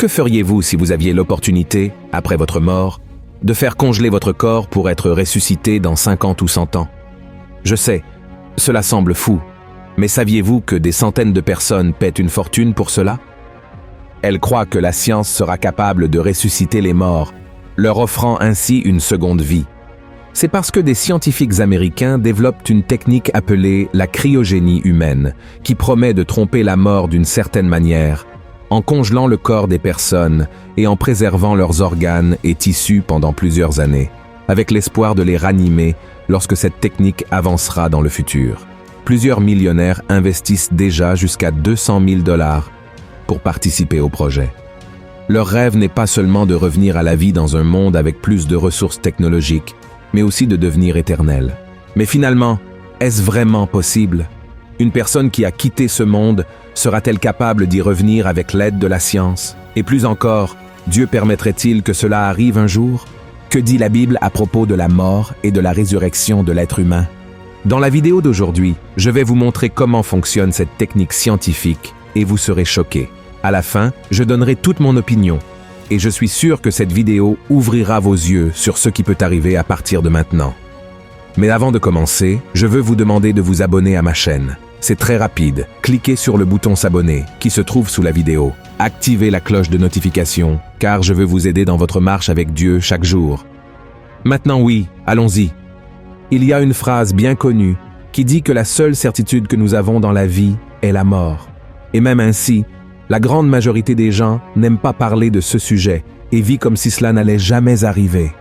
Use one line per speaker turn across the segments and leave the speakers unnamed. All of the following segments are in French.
Que feriez-vous si vous aviez l'opportunité, après votre mort, de faire congeler votre corps pour être ressuscité dans 50 ou 100 ans? Je sais, cela semble fou, mais saviez-vous que des centaines de personnes paient une fortune pour cela? Elles croient que la science sera capable de ressusciter les morts, leur offrant ainsi une seconde vie. C'est parce que des scientifiques américains développent une technique appelée la cryogénie humaine, qui promet de tromper la mort d'une certaine manière, en congelant le corps des personnes et en préservant leurs organes et tissus pendant plusieurs années, avec l'espoir de les ranimer lorsque cette technique avancera dans le futur. Plusieurs millionnaires investissent déjà jusqu'à 200 000 $ pour participer au projet. Leur rêve n'est pas seulement de revenir à la vie dans un monde avec plus de ressources technologiques, mais aussi de devenir éternel. Mais finalement, est-ce vraiment possible? Une personne qui a quitté ce monde sera-t-elle capable d'y revenir avec l'aide de la science? Et plus encore, Dieu permettrait-il que cela arrive un jour? Que dit la Bible à propos de la mort et de la résurrection de l'être humain? Dans la vidéo d'aujourd'hui, je vais vous montrer comment fonctionne cette technique scientifique et vous serez choqués. À la fin, je donnerai toute mon opinion et je suis sûr que cette vidéo ouvrira vos yeux sur ce qui peut arriver à partir de maintenant. Mais avant de commencer, je veux vous demander de vous abonner à ma chaîne. C'est très rapide. Cliquez sur le bouton s'abonner qui se trouve sous la vidéo. Activez la cloche de notification car je veux vous aider dans votre marche avec Dieu chaque jour. Maintenant oui, allons-y. Il y a une phrase bien connue qui dit que la seule certitude que nous avons dans la vie est la mort. Et même ainsi, la grande majorité des gens n'aiment pas parler de ce sujet et vit comme si cela n'allait jamais arriver.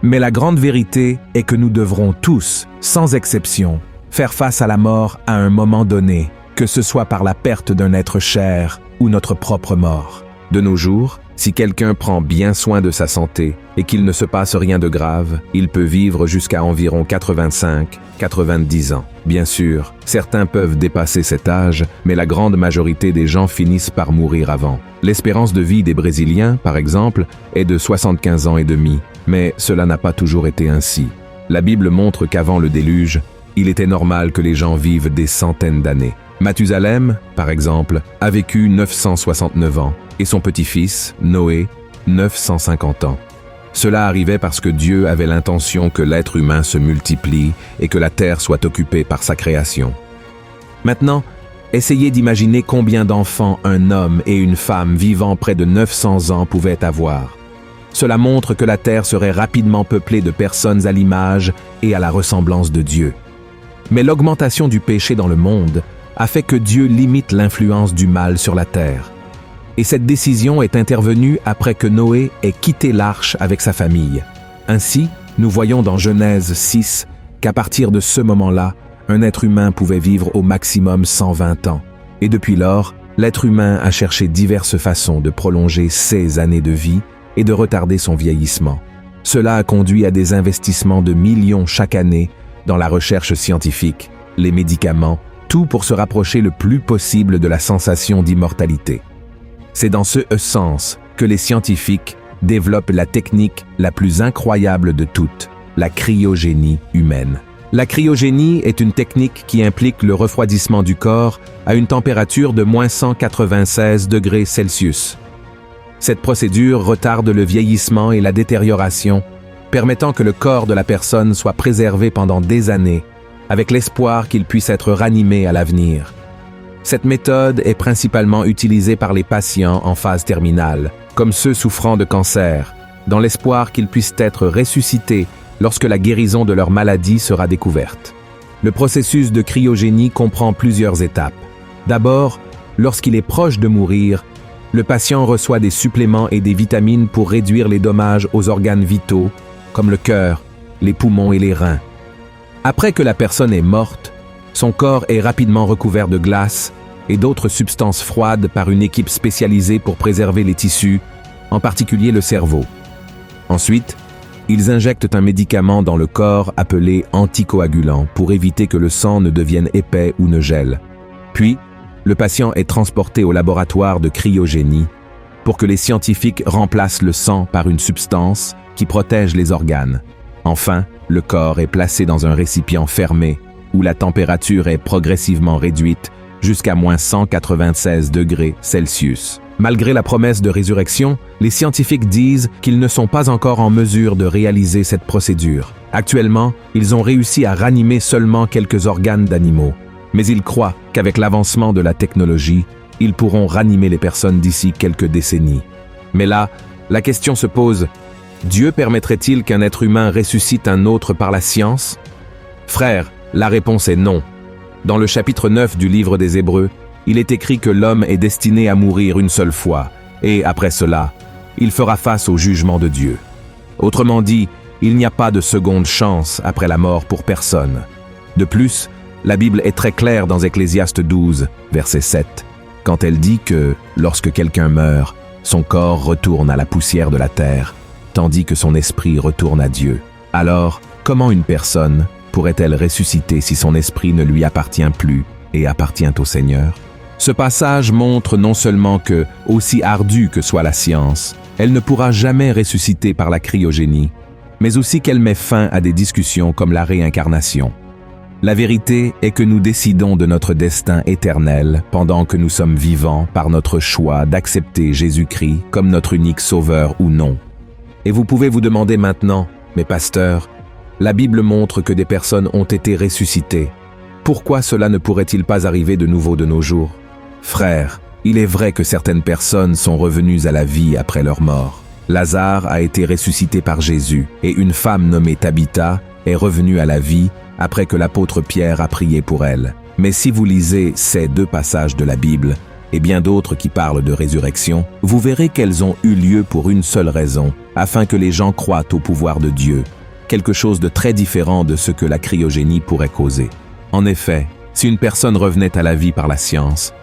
Mais la grande vérité est que nous devrons tous, sans exception, faire face à la mort à un moment donné, que ce soit par la perte d'un être cher ou notre propre mort. De nos jours, si quelqu'un prend bien soin de sa santé et qu'il ne se passe rien de grave, il peut vivre jusqu'à environ 85-90 ans. Bien sûr, certains peuvent dépasser cet âge, mais la grande majorité des gens finissent par mourir avant. L'espérance de vie des Brésiliens, par exemple, est de 75 ans et demi, mais cela n'a pas toujours été ainsi. La Bible montre qu'avant le déluge, il était normal que les gens vivent des centaines d'années. Mathusalem, par exemple, a vécu 969 ans et son petit-fils, Noé, 950 ans. Cela arrivait parce que Dieu avait l'intention que l'être humain se multiplie et que la terre soit occupée par sa création. Maintenant, essayez d'imaginer combien d'enfants un homme et une femme vivant près de 900 ans pouvaient avoir. Cela montre que la terre serait rapidement peuplée de personnes à l'image et à la ressemblance de Dieu. Mais l'augmentation du péché dans le monde a fait que Dieu limite l'influence du mal sur la terre. Et cette décision est intervenue après que Noé ait quitté l'arche avec sa famille. Ainsi, nous voyons dans Genèse 6 qu'à partir de ce moment-là, un être humain pouvait vivre au maximum 120 ans. Et depuis lors, l'être humain a cherché diverses façons de prolonger ses années de vie et de retarder son vieillissement. Cela a conduit à des investissements de millions chaque année dans la recherche scientifique, les médicaments, tout pour se rapprocher le plus possible de la sensation d'immortalité. C'est dans ce sens que les scientifiques développent la technique la plus incroyable de toutes, la cryogénie humaine. La cryogénie est une technique qui implique le refroidissement du corps à une température de moins 196 degrés Celsius. Cette procédure retarde le vieillissement et la détérioration, permettant que le corps de la personne soit préservé pendant des années, avec l'espoir qu'il puisse être ranimé à l'avenir. Cette méthode est principalement utilisée par les patients en phase terminale, comme ceux souffrant de cancer, dans l'espoir qu'ils puissent être ressuscités lorsque la guérison de leur maladie sera découverte. Le processus de cryogénie comprend plusieurs étapes. D'abord, lorsqu'il est proche de mourir, le patient reçoit des suppléments et des vitamines pour réduire les dommages aux organes vitaux, comme le cœur, les poumons et les reins. Après que la personne est morte, son corps est rapidement recouvert de glace et d'autres substances froides par une équipe spécialisée pour préserver les tissus, en particulier le cerveau. Ensuite, ils injectent un médicament dans le corps appelé anticoagulant pour éviter que le sang ne devienne épais ou ne gèle. Puis, le patient est transporté au laboratoire de cryogénie pour que les scientifiques remplacent le sang par une substance qui protège les organes. Enfin, le corps est placé dans un récipient fermé où la température est progressivement réduite jusqu'à moins 196 degrés Celsius. Malgré la promesse de résurrection, les scientifiques disent qu'ils ne sont pas encore en mesure de réaliser cette procédure. Actuellement, ils ont réussi à ranimer seulement quelques organes d'animaux. Mais ils croient qu'avec l'avancement de la technologie, ils pourront ranimer les personnes d'ici quelques décennies. Mais là, la question se pose, Dieu permettrait-il qu'un être humain ressuscite un autre par la science? Frères, la réponse est non. Dans le chapitre 9 du livre des Hébreux, il est écrit que l'homme est destiné à mourir une seule fois, et après cela, il fera face au jugement de Dieu. Autrement dit, il n'y a pas de seconde chance après la mort pour personne. De plus, la Bible est très claire dans Ecclésiaste 12, verset 7, quand elle dit que, lorsque quelqu'un meurt, son corps retourne à la poussière de la terre, tandis que son esprit retourne à Dieu. Alors, comment une personne pourrait-elle ressusciter si son esprit ne lui appartient plus et appartient au Seigneur? Ce passage montre non seulement que, aussi ardue que soit la science, elle ne pourra jamais ressusciter par la cryogénie, mais aussi qu'elle met fin à des discussions comme la réincarnation. La vérité est que nous décidons de notre destin éternel pendant que nous sommes vivants par notre choix d'accepter Jésus-Christ comme notre unique sauveur ou non. Et vous pouvez vous demander maintenant, mais pasteur, la Bible montre que des personnes ont été ressuscitées. Pourquoi cela ne pourrait-il pas arriver de nouveau de nos jours? Frères, il est vrai que certaines personnes sont revenues à la vie après leur mort. Lazare a été ressuscité par Jésus et une femme nommée Tabitha est revenue à la vie après que l'apôtre Pierre a prié pour elle. Mais si vous lisez ces deux passages de la Bible, et bien d'autres qui parlent de résurrection, vous verrez qu'elles ont eu lieu pour une seule raison, afin que les gens croient au pouvoir de Dieu, quelque chose de très différent de ce que la cryogénie pourrait causer. En effet, si une personne revenait à la vie par la science,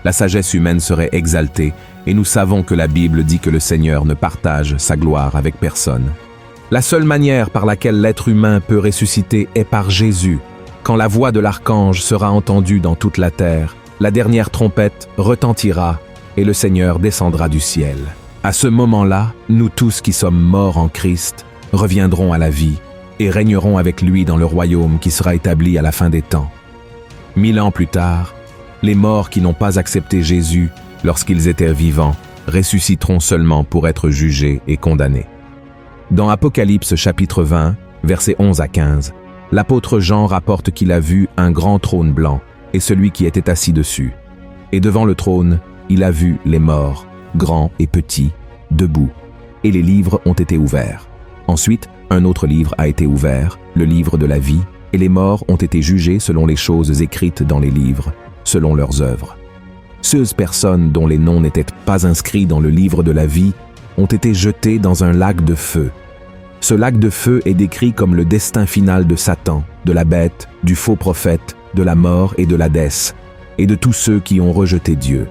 la sagesse humaine serait exaltée, et nous savons que la Bible dit que le Seigneur ne partage sa gloire avec personne. La seule manière par laquelle l'être humain peut ressusciter est par Jésus. Quand la voix de l'archange sera entendue dans toute la terre, la dernière trompette retentira et le Seigneur descendra du ciel. À ce moment-là, nous tous qui sommes morts en Christ reviendrons à la vie et régnerons avec lui dans le royaume qui sera établi à la fin des temps. 1000 ans plus tard, les morts qui n'ont pas accepté Jésus lorsqu'ils étaient vivants ressusciteront seulement pour être jugés et condamnés. Dans Apocalypse chapitre 20, versets 11 à 15, l'apôtre Jean rapporte qu'il a vu un grand trône blanc et celui qui était assis dessus. Et devant le trône, il a vu les morts, grands et petits, debout, et les livres ont été ouverts. Ensuite, un autre livre a été ouvert, le livre de la vie, et les morts ont été jugés selon les choses écrites dans les livres, selon leurs œuvres. Ces personnes dont les noms n'étaient pas inscrits dans le livre de la vie ont été jetées dans un lac de feu. Ce lac de feu est décrit comme le destin final de Satan, de la bête, du faux prophète, de la mort et de l'Hadès, et de tous ceux qui ont rejeté Dieu.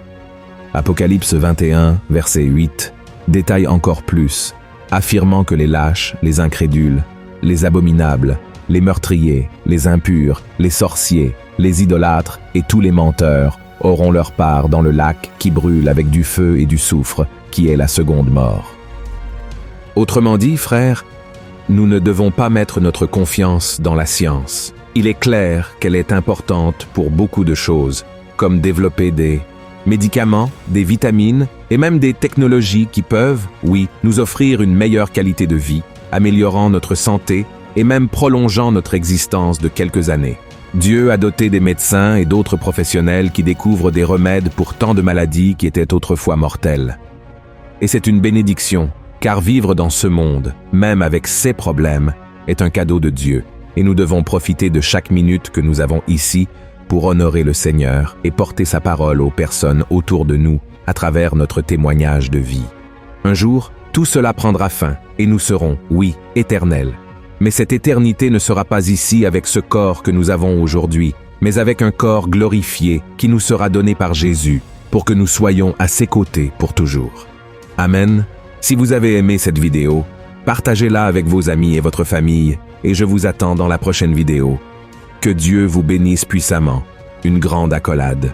Apocalypse 21, verset 8, détaille encore plus, affirmant que les lâches, les incrédules, les abominables, les meurtriers, les impurs, les sorciers, les idolâtres et tous les menteurs auront leur part dans le lac qui brûle avec du feu et du soufre, qui est la seconde mort. Autrement dit, frères, nous ne devons pas mettre notre confiance dans la science. Il est clair qu'elle est importante pour beaucoup de choses, comme développer des médicaments, des vitamines et même des technologies qui peuvent, oui, nous offrir une meilleure qualité de vie, améliorant notre santé et même prolongeant notre existence de quelques années. Dieu a doté des médecins et d'autres professionnels qui découvrent des remèdes pour tant de maladies qui étaient autrefois mortelles. Et c'est une bénédiction, car vivre dans ce monde, même avec ses problèmes, est un cadeau de Dieu, et nous devons profiter de chaque minute que nous avons ici pour honorer le Seigneur et porter sa parole aux personnes autour de nous à travers notre témoignage de vie. Un jour, tout cela prendra fin, et nous serons, oui, éternels. Mais cette éternité ne sera pas ici avec ce corps que nous avons aujourd'hui, mais avec un corps glorifié qui nous sera donné par Jésus, pour que nous soyons à ses côtés pour toujours. Amen. Si vous avez aimé cette vidéo, partagez-la avec vos amis et votre famille, et je vous attends dans la prochaine vidéo. Que Dieu vous bénisse puissamment. Une grande accolade.